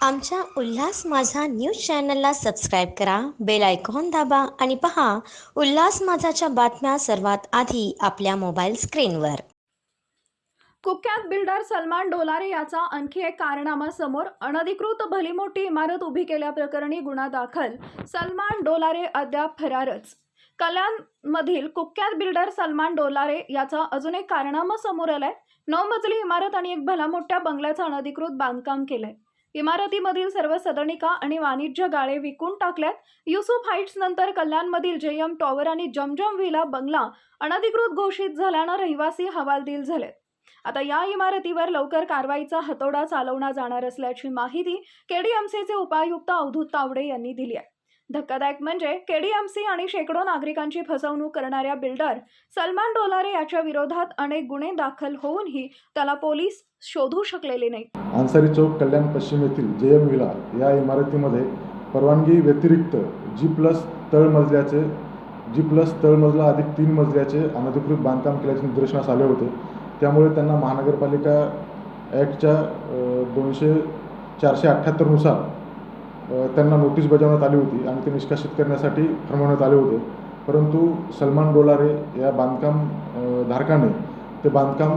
आमच्या उल्हास माझा न्यूज चॅनलला सबस्क्राईब करा, बेल आयकॉन दाबा आणि पहा उल्हास माझाच्या बातम्या सर्वात आधी आपल्या मोबाईल स्क्रीनवर. कुख्यात बिल्डर सलमान डोलारे याचा आणखी एक कारनामा समोर. अनधिकृत भलीमोठी इमारत उभी केल्याप्रकरणी गुन्हा दाखल. सलमान डोलारे अद्याप फरारच. कल्याणमधील कुख्यात बिल्डर सलमान डोलारे याचा अजून एक कारनामा समोर आलाय. 9 मजली इमारत आणि एक भल्यामोठ्या बंगल्याचं अनधिकृत बांधकाम केलंय. इमारतीमधील सर्व सदनिका आणि वाणिज्य गाळे विकून टाकल्यात. युसुफ हाईट्स नंतर कल्याणमधील जेएम टॉवर आणि जमजम व्हिला बंगला अनधिकृत घोषित झाल्यानं रहिवासी हवालदिल झालेत. आता या इमारतीवर लवकर कारवाईचा हातोडा चालवला जाणार असल्याची माहिती केडीएमसीचे उपायुक्त अवधूत तावडे यांनी दिली आहे. धक्कादायक म्हणजे केडीएमसी आणि शेकडो नागरिकांची फसवणूक करणाऱ्या बिल्डर सलमान डोलारे याच्या विरोधात अनेक गुन्हे दाखल होऊनही त्याला पोलीस शोधू शकलेले नाही. अन्सारी चौक कल्याण पश्चिम येथील जेएम व्हिला या इमारतीमध्ये परवानगी व्यतिरिक्त जी+ तळमजला अधिक 3 मजल्याचे अनधिकृत बांधकाम केल्याचे निदर्शनास आले होते. त्यामुळे त्यांना महानगरपालिका ॲक्टच्या 478 नुसार त्यांना नोटीस बजावण्यात आली होती आणि ते निष्कासित करण्यासाठी फरमावण्यात आले होते. परंतु सलमान डोलारे या बांधकाम धारकाने ते बांधकाम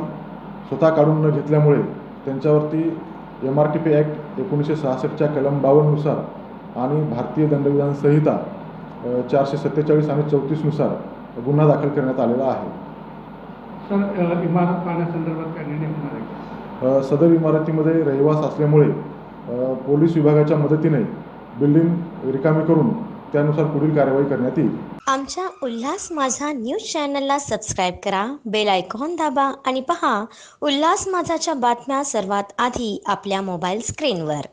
स्वतः काढून न घेतल्यामुळे त्यांच्यावरती MRTP ॲक्ट 1966च्या कलम 52 नुसार आणि भारतीय दंडविधान संहिता 447 आणि 34 नुसार गुन्हा दाखल करण्यात आलेला आहे. सर, इमारत पाहण्यासंदर्भात काय निर्णय होणार आहे? सदर इमारतीमध्ये रहिवास असल्यामुळे पोलीस विभागाच्या मदतीने बिल्डिंग रिकामी करून त्यानुसार पुढील कारवाई करण्यात येईल. आमच्या उल्हास माझा न्यूज चॅनलला सबस्क्राईब करा, बेल आयकॉन दाबा आणि पहा उल्हास माझाच्या बातम्या सर्वात आधी आपल्या मोबाईल स्क्रीनवर.